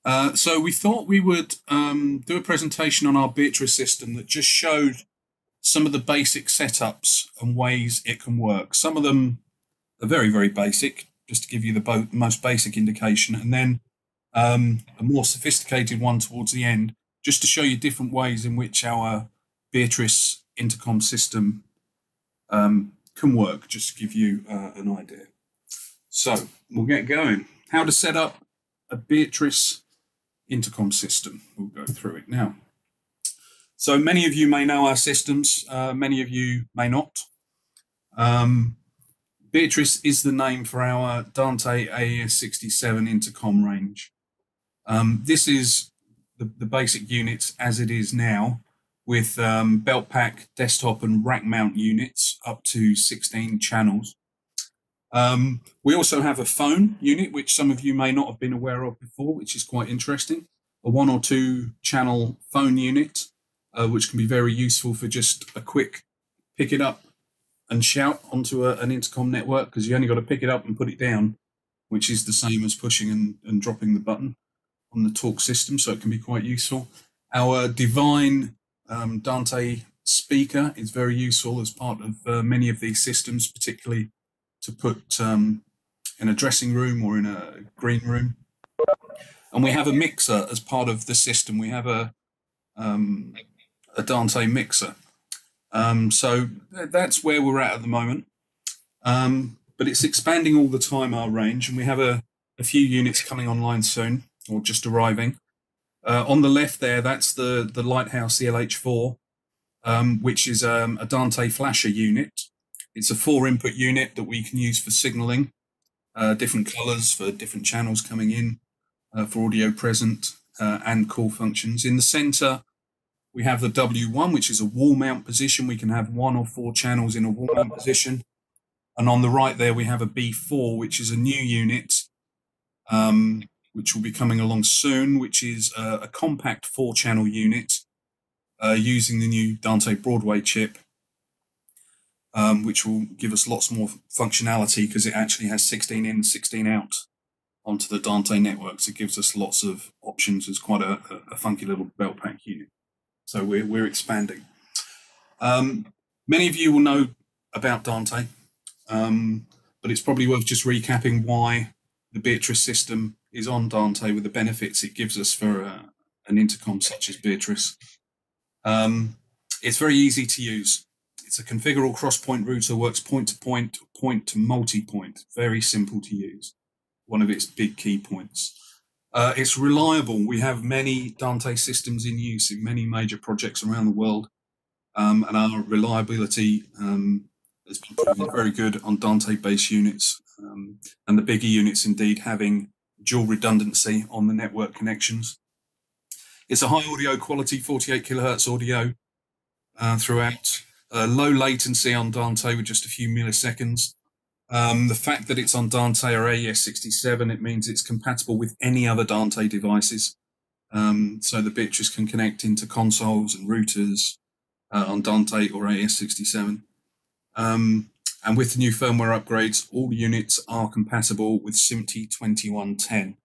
So we thought we would do a presentation on our Beatrice system that just showed some of the basic setups and ways it can work. Some of them are very, very basic, just to give you the most basic indication, and then a more sophisticated one towards the end, just to show you different ways in which our Beatrice intercom system can work, just to give you an idea. So we'll get going. How to set up a Beatrice intercom system. We'll go through it now. So many of you may know our systems, many of you may not. Beatrice is the name for our Dante AES67 intercom range. This is the basic units as it is now, with belt pack, desktop and rack mount units up to 16 channels. We also have a phone unit, which some of you may not have been aware of before, which is quite interesting. A 1 or 2 channel phone unit, which can be very useful for just a quick pick it up and shout onto an intercom network, because you only got to pick it up and put it down, which is the same as pushing and dropping the button on the talk system, so it can be quite useful. Our Divine Dante speaker is very useful as part of many of these systems, particularly to put in a dressing room or in a green room. And we have a mixer as part of the system. We have a Dante mixer. So that's where we're at the moment. But it's expanding all the time, our range, and we have a few units coming online soon, or just arriving. On the left there, that's the Lighthouse CLH4, which is a Dante flasher unit. It's a 4-input unit that we can use for signaling, different colors for different channels coming in, for audio present and call functions. In the center, we have the W1, which is a wall mount position. We can have 1 or 4 channels in a wall mount position. And on the right there, we have a B4, which is a new unit, which will be coming along soon, which is a compact 4-channel unit using the new Dante Broadway chip, which will give us lots more functionality because it actually has 16 in, 16 out onto the Dante network. So it gives us lots of options. It's quite a funky little belt pack unit. So we're expanding. Many of you will know about Dante, but it's probably worth just recapping why the Beatrice system is on Dante with the benefits it gives us for an intercom such as Beatrice. It's very easy to use. It's a configurable cross-point router, works point-to-point, point to multi-point. Very simple to use. One of its big key points. It's reliable. We have many Dante systems in use in many major projects around the world, and our reliability has been proven very good on Dante-based units, and the bigger units indeed having dual redundancy on the network connections. It's a high audio quality, 48 kilohertz audio throughout. Low latency on Dante with just a few milliseconds. The fact that it's on Dante or AES67, it means it's compatible with any other Dante devices. So the Beatrice can connect into consoles and routers on Dante or AES67. And with the new firmware upgrades, all units are compatible with SMPTE 2110,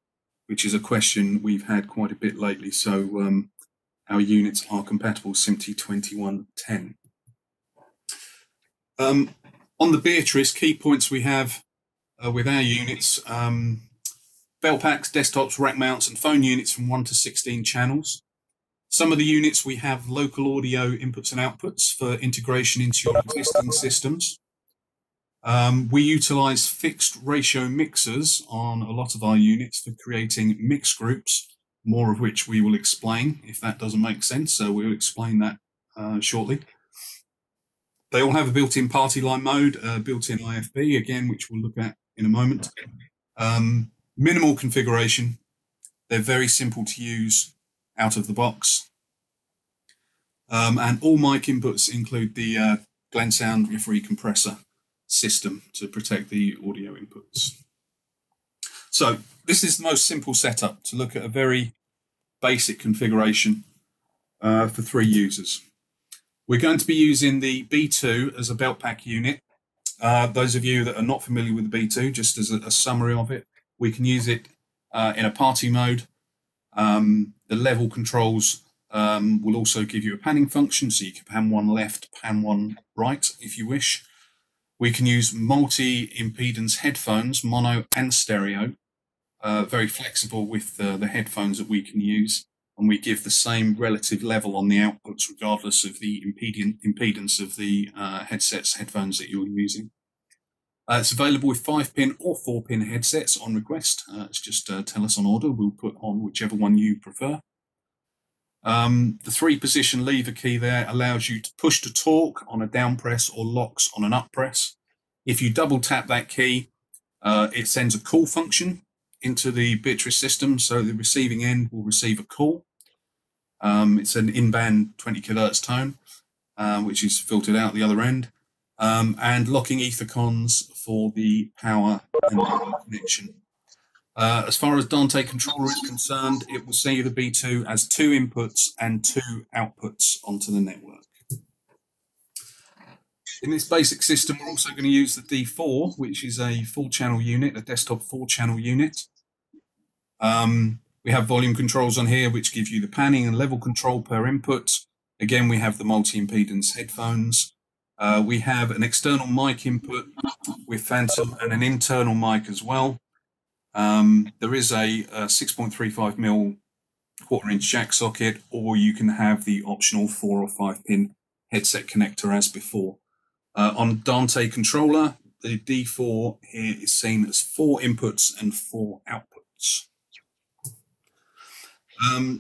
which is a question we've had quite a bit lately. So our units are compatible with SMPTE 2110. On the Beatrice, key points we have with our units, belt packs, desktops, rack mounts and phone units from 1 to 16 channels. Some of the units we have local audio inputs and outputs for integration into your existing systems. We utilize fixed ratio mixers on a lot of our units for creating mix groups, more of which we will explain if that doesn't make sense. So we'll explain that shortly. They all have a built-in party line mode, built-in IFB, again, which we'll look at in a moment. Minimal configuration. They're very simple to use out of the box. And all mic inputs include the Glensound Beatrice compressor system to protect the audio inputs. So this is the most simple setup to look at a very basic configuration for 3 users. We're going to be using the B2 as a belt pack unit. Those of you that are not familiar with the B2, just as a summary of it, we can use it in a party mode, The level controls will also give you a panning function, so you can pan one left, pan one right if you wish. We can use multi-impedance headphones, mono and stereo, very flexible with the headphones that we can use, and we give the same relative level on the outputs regardless of the impedance of the headphones that you're using. It's available with 5-pin or 4-pin headsets on request. It's just tell us on order. We'll put on whichever one you prefer. The 3-position lever key there allows you to push to talk on a down press or locks on an up press. If you double tap that key, it sends a call function into the Beatrice system, so the receiving end will receive a call. It's an in-band 20 kHz tone, which is filtered out the other end, and locking ethercons for the power and the connection. As far as Dante controller is concerned, it will see the B2 as 2 inputs and 2 outputs onto the network. In this basic system, we're also going to use the D4, which is a 4-channel unit, a desktop 4-channel unit. We have volume controls on here, which give you the panning and level control per input. Again, we have the multi-impedance headphones. We have an external mic input with phantom and an internal mic as well. There is a 6.35mm 1/4-inch jack socket, or you can have the optional 4 or 5-pin headset connector as before. On Dante controller, the D4 here is seen as 4 inputs and 4 outputs.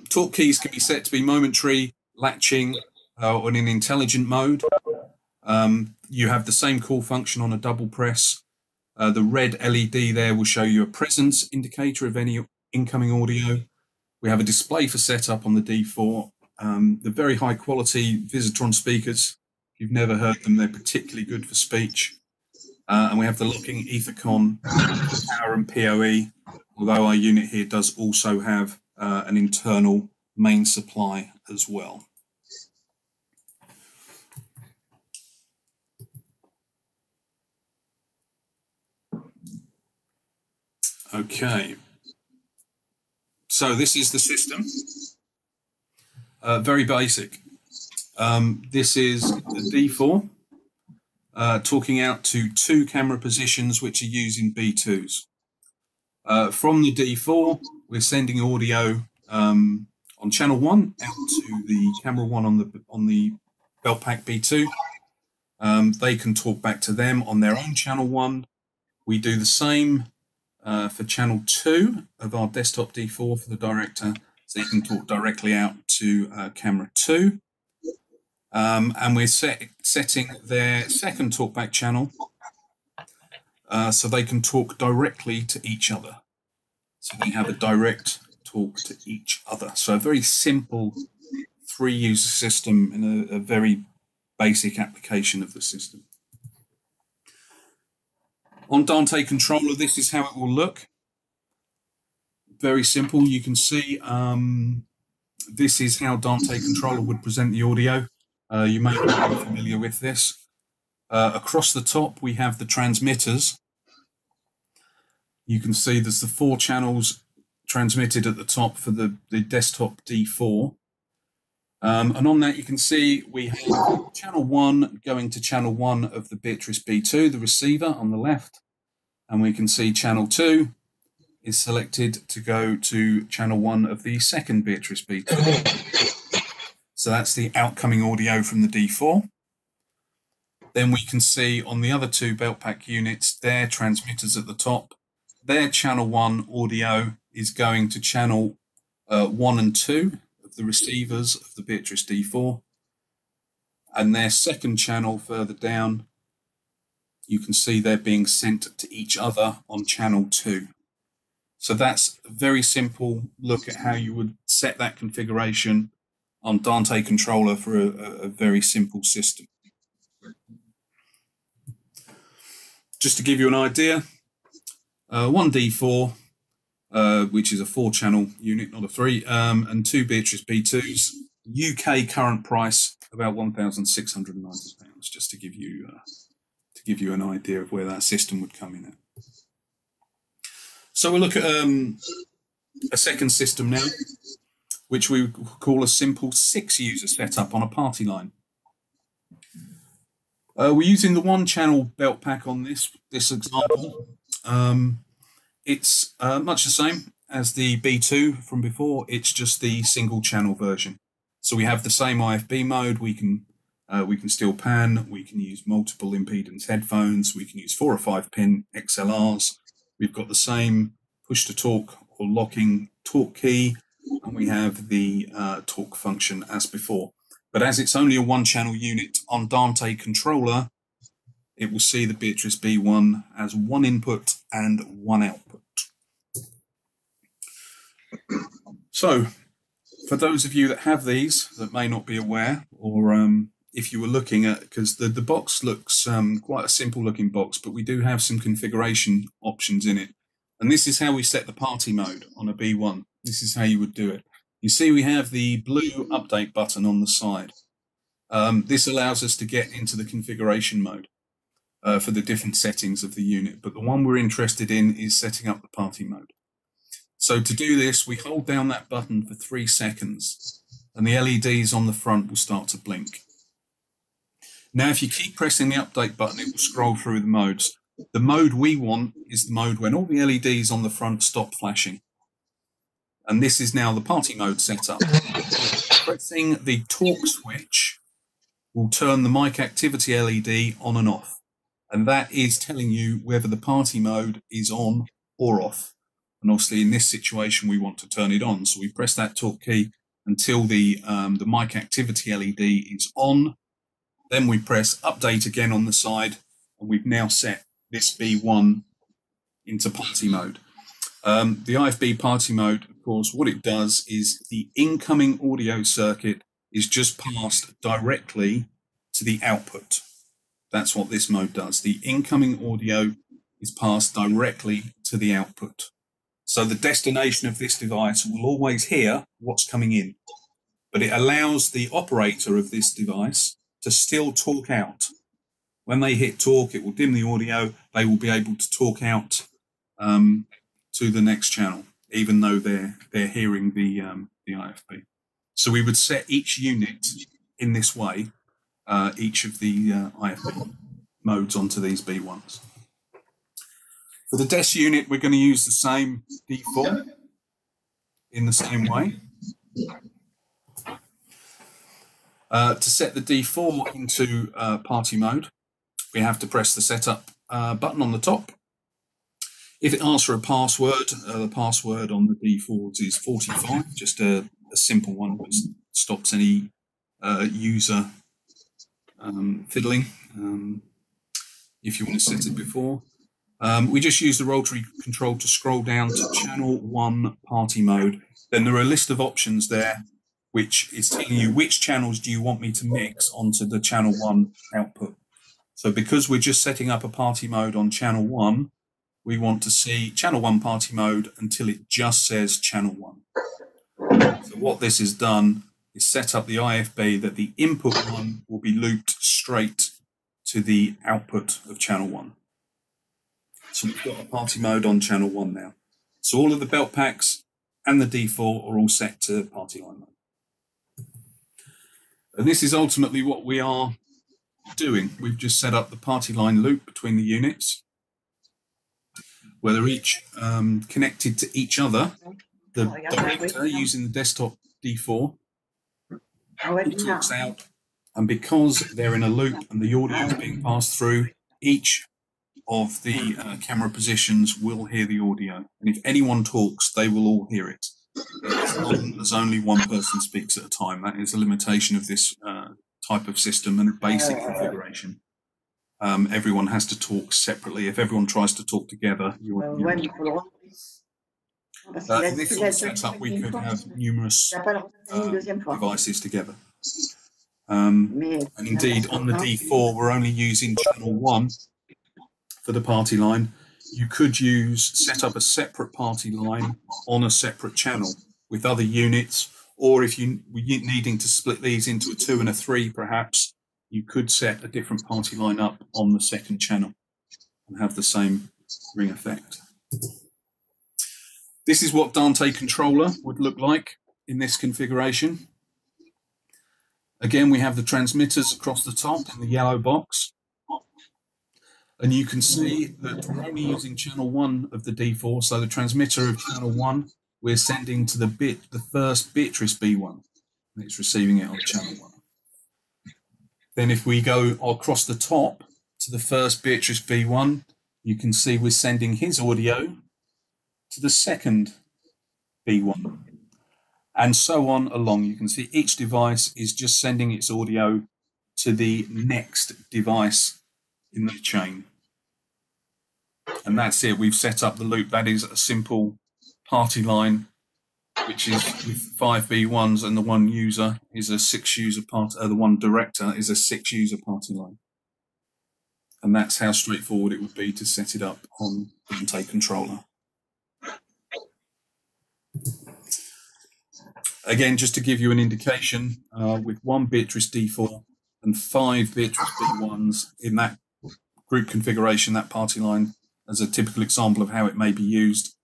Talk keys can be set to be momentary, latching, or in an intelligent mode. You have the same call function on a double press. The red LED there will show you a presence indicator of any incoming audio. We have a display for setup on the D4. The very high quality Visitron speakers. If you've never heard them, they're particularly good for speech. And we have the locking ethercon, power and PoE, although our unit here does also have an internal main supply as well. Okay, so this is the system, very basic. This is the D4 talking out to 2 camera positions which are using B2s. From the D4, we're sending audio on channel 1 out to the camera 1 on the belt pack B2. They can talk back to them on their own channel 1. We do the same for channel 2 of our desktop D4 for the director, so you can talk directly out to camera 2. And we're setting their second talkback channel so they can talk directly to each other. So they have a direct talk to each other. So a very simple 3-user system and a very basic application of the system. On Dante controller, this is how it will look. Very simple. You can see this is how Dante controller would present the audio. You may be familiar with this. Across the top, we have the transmitters. You can see there's the 4 channels transmitted at the top for the desktop D4. And on that, you can see we have channel 1 going to channel 1 of the Beatrice B2, the receiver on the left. And we can see channel 2 is selected to go to channel 1 of the second Beatrice B2. So that's the outcoming audio from the D4. Then we can see on the other 2 belt pack units, their transmitters at the top. Their channel 1 audio is going to channel 1 and 2 of the receivers of the Beatrice D4. And their second channel further down, you can see they're being sent to each other on channel 2. So that's a very simple look at how you would set that configuration on Dante controller for a very simple system. Just to give you an idea, one D4, which is a 4-channel unit, not a 3, and 2 Beatrice B2s, UK current price about £1,690, just to give you an idea of where that system would come in at. So we'll look at a second system now. which we would call a simple 6-user setup on a party line. We're using the 1-channel belt pack on this example. It's much the same as the B2 from before. It's just the single channel version. So we have the same IFB mode. We can still pan. We can use multiple impedance headphones. We can use 4 or 5 pin XLRs. We've got the same push to talk or locking talk key, and we have the talk function as before. But as it's only a 1-channel unit on Dante controller, it will see the Beatrice B1 as 1 input and 1 output. So, for those of you that have these that may not be aware, or if you were looking at, because the box looks quite a simple looking box, but we do have some configuration options in it. And this is how we set the party mode on a B1. This is how you would do it. You see we have the blue update button on the side. This allows us to get into the configuration mode for the different settings of the unit. But the one we're interested in is setting up the party mode. So to do this, we hold down that button for 3 seconds and the LEDs on the front will start to blink. Now, if you keep pressing the update button, it will scroll through the modes. The mode we want is the mode when all the LEDs on the front stop flashing. And this is now the party mode setup. Pressing the talk switch will turn the mic activity LED on and off. And that is telling you whether the party mode is on or off. And obviously in this situation, we want to turn it on. So we press that talk key until the mic activity LED is on. Then we press update again on the side, and we've now set this B1 into party mode. The IFB party mode, of course, what it does is the incoming audio circuit is just passed directly to the output. That's what this mode does. The incoming audio is passed directly to the output. So the destination of this device will always hear what's coming in, but it allows the operator of this device to still talk out. When they hit talk, it will dim the audio. They will be able to talk out to the next channel, even though they're hearing the IFB. So we would set each unit in this way, each of the IFB modes onto these B1s. For the DES unit, we're going to use the same D4 in the same way. To set the D4 into party mode, we have to press the setup button on the top. If it asks for a password, the password on the D4s is 45, just a simple one that stops any user fiddling if you want to set it before. We just use the rotary control to scroll down to channel 1 party mode. Then there are a list of options there, which is telling you which channels do you want me to mix onto the channel 1 output. So because we're just setting up a party mode on channel 1, we want to see channel 1 party mode until it just says channel 1. So what this has done is set up the IFB that the input 1 will be looped straight to the output of channel 1. So we've got a party mode on channel 1 now. So all of the belt packs and the D4 are all set to party line mode. And this is ultimately what we are doing. We've just set up the party line loop between the units, where they're each connected to each other. The director, using the desktop D4, talks out, and because they're in a loop and the audio is being passed through, each of the camera positions will hear the audio. And if anyone talks, they will all hear it. As long as only one person speaks at a time. That is a limitation of this type of system and basic configuration. Everyone has to talk separately. If everyone tries to talk together, in this sort of setup, we could have numerous devices together. And indeed, on the D4, we're only using channel 1 for the party line. You could set up a separate party line on a separate channel with other units, or if you were needing to split these into a 2 and a 3, perhaps, you could set a different party line up on the second channel and have the same ring effect. This is what Dante controller would look like. in this configuration. Again, we have the transmitters across the top in the yellow box. And you can see that we're only using channel 1 of the D4, so the transmitter of channel 1, we're sending to the first Beatrice B1. And it's receiving it on channel 1. Then if we go across the top to the first Beatrice B1, you can see we're sending his audio to the second B1. And so on along. You can see each device is just sending its audio to the next device in the chain. And that's it. We've set up the loop. That is a simple party line, which is with 5 B1s, and the one user is a 6-user party. The one director is a 6-user party line. And that's how straightforward it would be to set it up on Dante controller. Again, just to give you an indication, with 1 Beatrice D4 and 5 Beatrice B1s in that group configuration, that party line, as a typical example of how it may be used,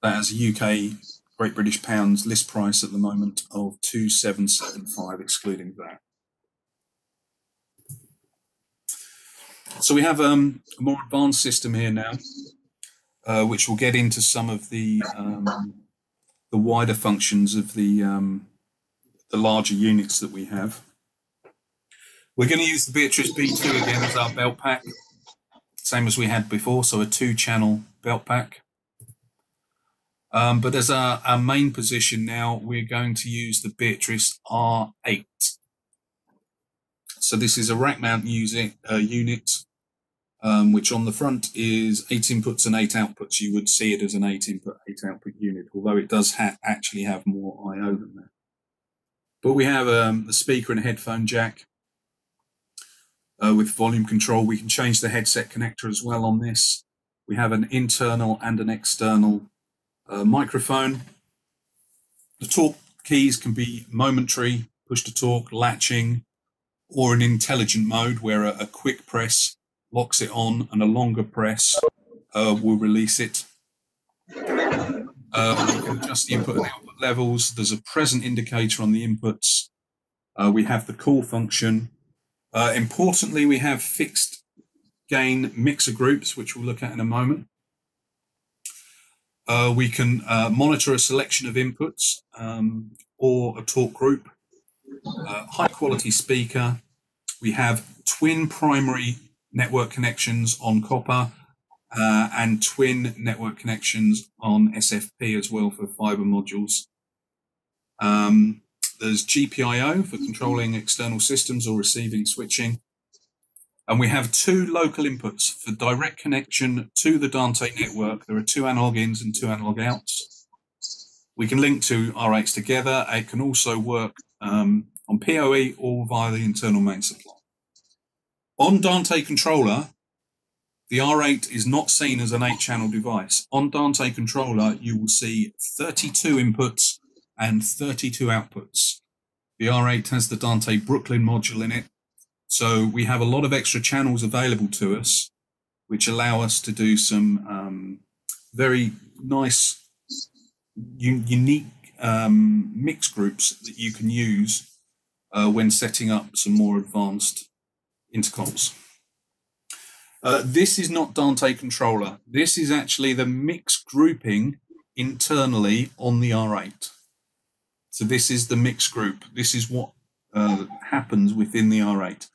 that has a UK Great British Pounds list price at the moment of 2775, excluding that. So we have a more advanced system here now, which will get into some of the wider functions of the larger units that we have. We're going to use the Beatrice B2 again as our belt pack, same as we had before, so a 2-channel belt pack. But as our main position now, we're going to use the Beatrice R8. So this is a rack mount unit, which on the front is 8 inputs and 8 outputs. You would see it as an 8 input, 8 output unit, although it does actually have more I/O than that. But we have a speaker and a headphone jack with volume control. We can change the headset connector as well on this. We have an internal and an external microphone. The torque keys can be momentary, push to talk, latching, or an intelligent mode where a quick press locks it on and a longer press will release it. We can adjust the input and output levels. There's a present indicator on the inputs. We have the call function. Importantly, we have fixed gain mixer groups, which we'll look at in a moment. We can monitor a selection of inputs or a talk group. High quality speaker. We have twin primary network connections on copper and twin network connections on SFP as well for fiber modules. There's GPIO for controlling external systems or receiving switching. And we have 2 local inputs for direct connection to the Dante network. There are 2 analog ins and 2 analog outs. We can link 2 R8s together. It can also work on PoE or via the internal main supply. On Dante controller, the R8 is not seen as an 8-channel device. On Dante controller, you will see 32 inputs and 32 outputs. The R8 has the Dante Brooklyn module in it, so we have a lot of extra channels available to us, which allow us to do some very nice, unique mix groups that you can use when setting up some more advanced intercoms. This is not Dante controller. This is actually the mix grouping internally on the R8. So this is the mix group. This is what happens within the R8.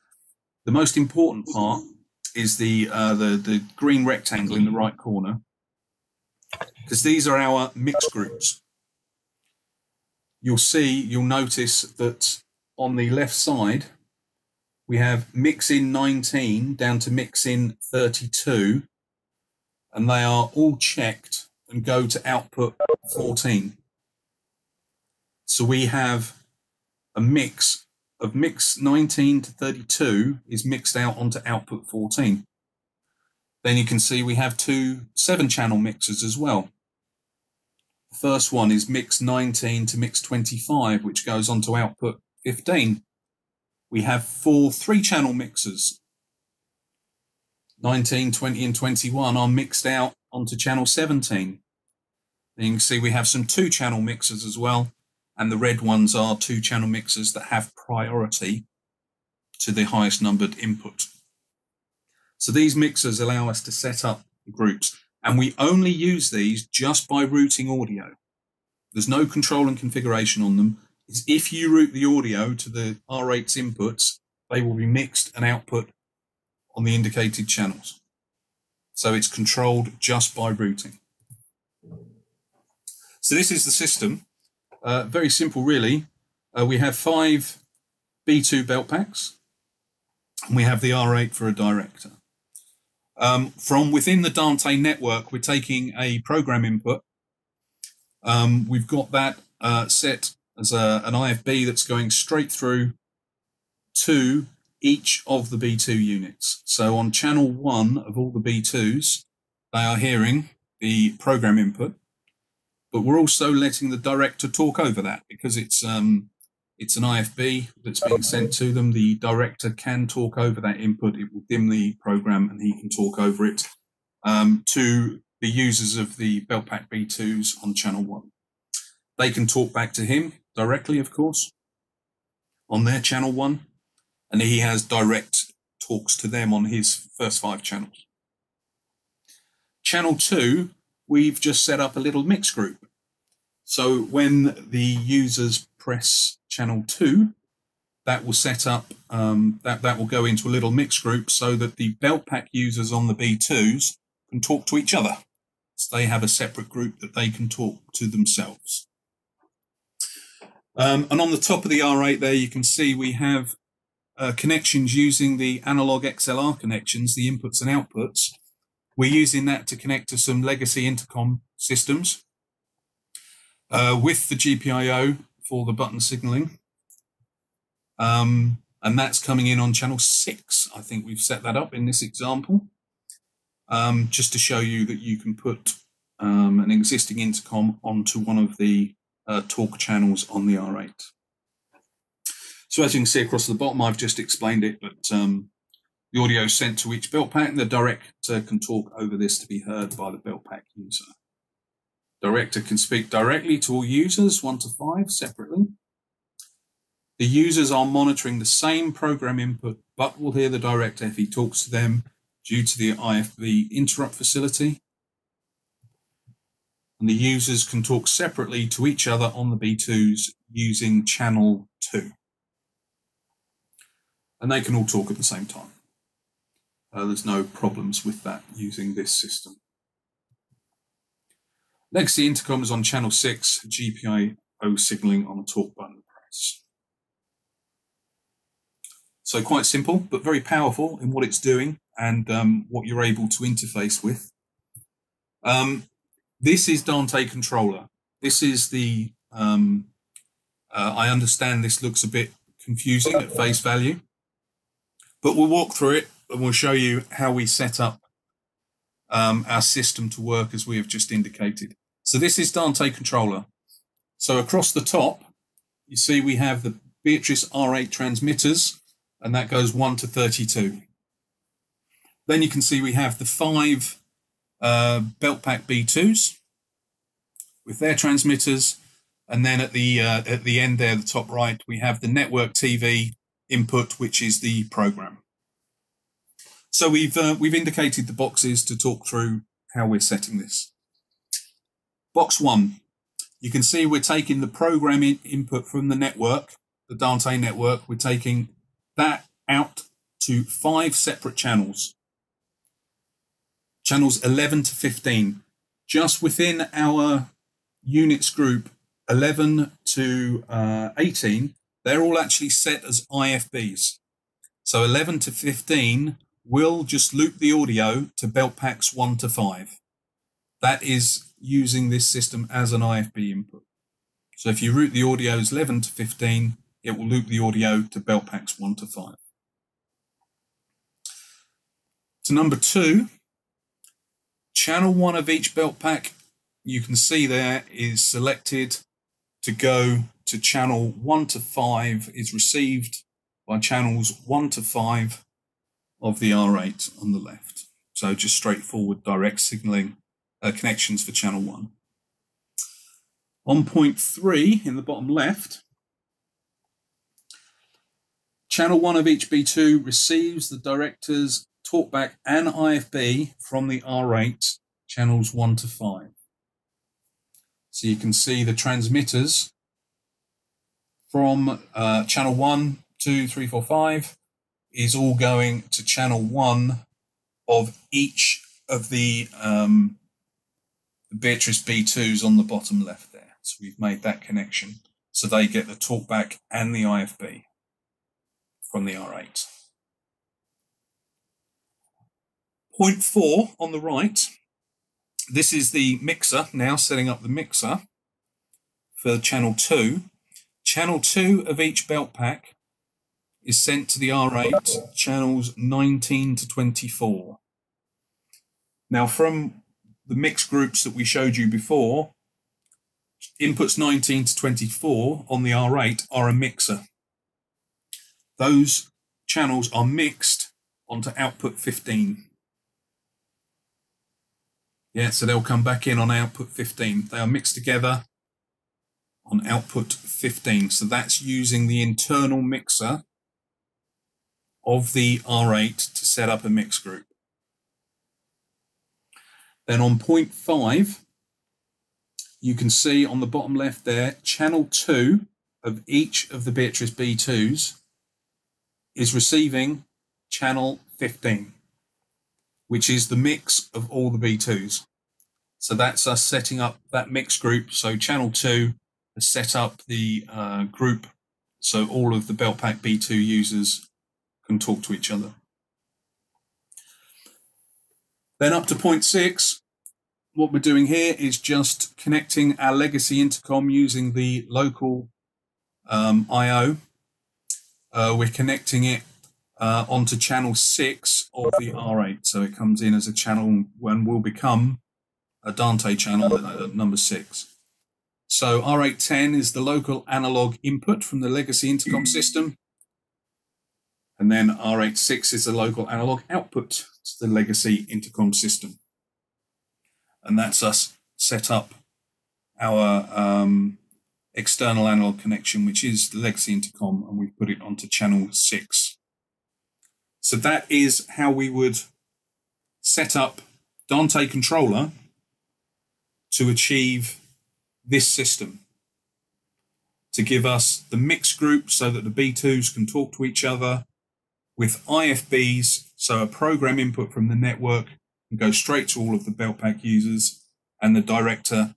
The most important part is the green rectangle in the right corner, because these are our mix groups. You'll notice that on the left side, we have mix in 19 down to mix in 32, and they are all checked and go to output 14. So we have a mix of mix 19 to 32 is mixed out onto output 14. Then you can see we have 2 7-channel mixers as well. The first one is mix 19 to mix 25, which goes onto output 15. We have 4 3-channel mixers. 19, 20, and 21 are mixed out onto channel 17. Then you can see we have some 2-channel mixers as well. and the red ones are 2 channel mixers that have priority to the highest numbered input. So these mixers allow us to set up groups, and we only use these just by routing audio. There's no control and configuration on them. If you route the audio to the R8's inputs, they will be mixed and output on the indicated channels. So it's controlled just by routing. So this is the system. Very simple, really. We have 5 B2 belt packs, and we have the R8 for a director. From within the Dante network, we're taking a program input. We've got that set as an IFB that's going straight through to each of the B2 units. So on channel 1 of all the B2s, they are hearing the program input, but we're also letting the director talk over that because it's an IFB that's being sent to them. The director can talk over that input. It will dim the program and he can talk over it to the users of the belt pack B2s on channel 1. They can talk back to him directly, of course, on their channel 1, and he has direct talks to them on his first 5 channels. Channel 2, we've just set up a little mix group. So when the users press channel 2, that will set up, that will go into a little mix group so that the belt pack users on the B2s can talk to each other. So they have a separate group that they can talk to themselves. And on the top of the R8 there, you can see we have connections using the analog XLR connections, the inputs and outputs. We're using that to connect to some legacy intercom systems with the GPIO for the button signaling. And that's coming in on channel 6. I think we've set that up in this example, just to show you that you can put an existing intercom onto one of the talk channels on the R8. So as you can see across the bottom, I've just explained it, but the audio is sent to each belt pack, and the director can talk over this to be heard by the belt pack user. Director can speak directly to all users, 1 to 5, separately. The users are monitoring the same program input, but will hear the director if he talks to them due to the IFB interrupt facility. And the users can talk separately to each other on the B2s using channel 2. And they can all talk at the same time. There's no problems with that using this system. Legacy intercom is on channel 6, GPIO signaling on a talk button press. So quite simple, but very powerful in what it's doing and what you're able to interface with. This is Dante controller. This is the, I understand this looks a bit confusing at face value, but we'll walk through it and we'll show you how we set up our system to work as we have just indicated. So this is Dante controller. So across the top, you see we have the Beatrice R8 transmitters, and that goes 1 to 32. Then you can see we have the 5 belt pack B2s with their transmitters, and then at the end there, the top right, we have the network TV input, which is the program. So we've indicated the boxes to talk through how we're setting this. Box 1, you can see we're taking the program input from the network, the Dante network. We're taking that out to 5 separate channels. Channels 11 to 15. Just within our units group, 11 to 18, they're all actually set as IFBs. So 11 to 15 will just loop the audio to belt packs 1 to 5. That is using this system as an IFB input. So if you route the audios 11 to 15, it will loop the audio to belt packs 1 to 5. To number 2, channel 1 of each belt pack, you can see there is selected to go to channel 1 to 5, is received by channels 1 to 5 of the R8 on the left. So just straightforward direct signaling connections for channel 1. On point 3 in the bottom left, channel 1 of each B2 receives the director's talkback and IFB from the R8 channels 1 to 5. So you can see the transmitters from channel 1, 2, 3, 4, 5 is all going to channel 1 of each of the Beatrice B2s on the bottom left there. So we've made that connection. So they get the talkback and the IFB from the R8. Point 4 on the right. This is the mixer, now setting up the mixer for channel 2. Channel 2 of each belt pack is sent to the R8, channels 19 to 24. Now from the mix groups that we showed you before, inputs 19 to 24 on the R8 are a mixer. Those channels are mixed onto output 15. Yeah, so they'll come back in on output 15. They are mixed together on output 15. So that's using the internal mixer of the R8 to set up a mix group. Then on point 5, you can see on the bottom left there, channel 2 of each of the Beatrice B2s is receiving channel 15, which is the mix of all the B2s. So that's us setting up that mix group. So channel 2 has set up the group so all of the belt pack B2 users can talk to each other. Then up to point 6, what we're doing here is just connecting our legacy intercom using the local I/O. We're connecting it onto channel 6 of the R8. So it comes in as a channel and will become a Dante channel at number 6. So R810 is the local analog input from the legacy intercom system. And then R86 is the local analog output to the legacy intercom system. And that's us set up our external analog connection, which is the legacy intercom, and we've put it onto channel 6. So that is how we would set up Dante controller to achieve this system, to give us the mix group so that the B2s can talk to each other, with IFBs, so a program input from the network can go straight to all of the belt pack users, and the director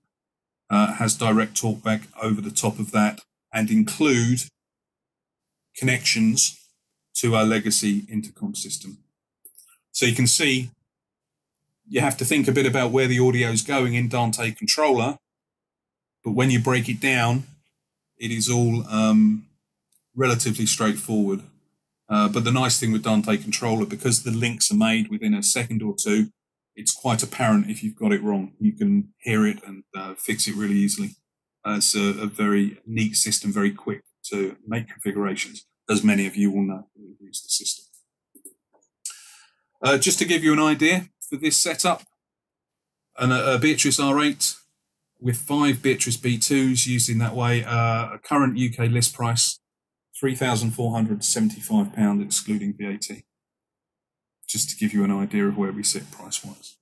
has direct talkback over the top of that and include connections to our legacy intercom system. So you can see you have to think a bit about where the audio is going in Dante controller, but when you break it down, it is all relatively straightforward. But the nice thing with Dante controller, because the links are made within a second or two, it's quite apparent if you've got it wrong. You can hear it and fix it really easily. It's a very neat system, very quick to make configurations, as many of you will know who use the system. Just to give you an idea for this setup, a Beatrice R8 with 5 Beatrice B2s used in that way, a current UK list price, £3,475 excluding VAT. Just to give you an idea of where we sit price-wise.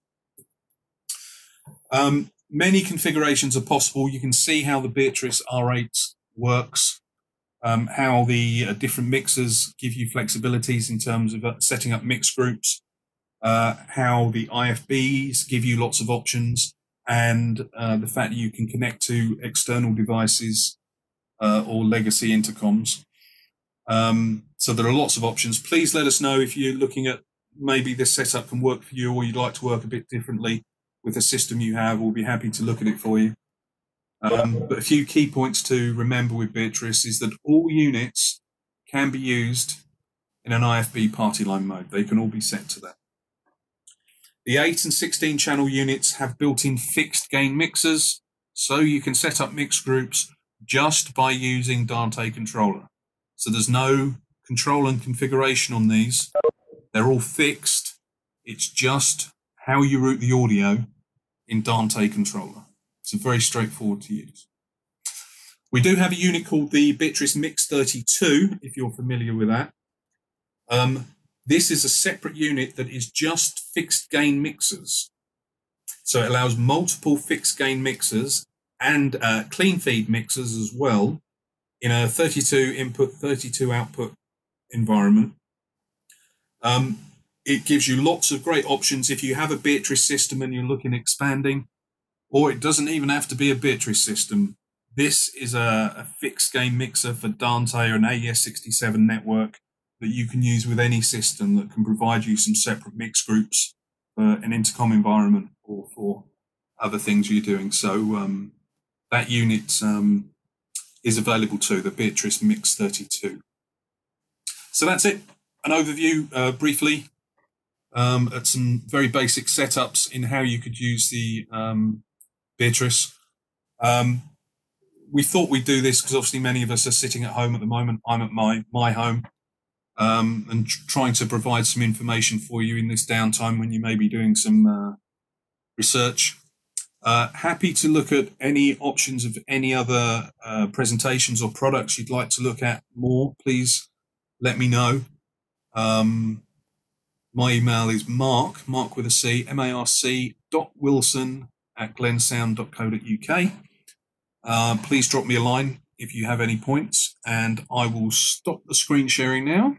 Many configurations are possible. You can see how the Beatrice R8 works, how the different mixers give you flexibilities in terms of setting up mix groups, how the IFBs give you lots of options, and the fact that you can connect to external devices or legacy intercoms. So there are lots of options. Please let us know if you're looking at maybe this setup can work for you, or you'd like to work a bit differently with a system you have. We'll be happy to look at it for you. But a few key points to remember with Beatrice is that all units can be used in an IFB party line mode. They can all be set to that. The 8 and 16 channel units have built-in fixed gain mixers, so you can set up mix groups just by using Dante controller. So there's no control and configuration on these. They're all fixed. It's just how you route the audio in Dante controller. It's very straightforward to use. We do have a unit called the Beatrice Mix 32, if you're familiar with that. This is a separate unit that is just fixed gain mixers. So it allows multiple fixed gain mixers and clean feed mixers as well in a 32 input, 32 output environment. It gives you lots of great options if you have a Beatrice system and you're looking at expanding, or it doesn't even have to be a Beatrice system. This is a fixed gain mixer for Dante or an AES67 network that you can use with any system that can provide you some separate mix groups for an intercom environment or for other things you're doing. So that unit is available too, the Beatrice Mix 32. So that's it, an overview briefly at some very basic setups in how you could use the Beatrice. We thought we'd do this because obviously many of us are sitting at home at the moment. I'm at my home and trying to provide some information for you in this downtime when you may be doing some research. Happy to look at any options of any other presentations or products you'd like to look at more. Please let me know. My email is mark with a C, marc.wilson@glendsound.co.uk. Please drop me a line if you have any points, and I will stop the screen sharing now.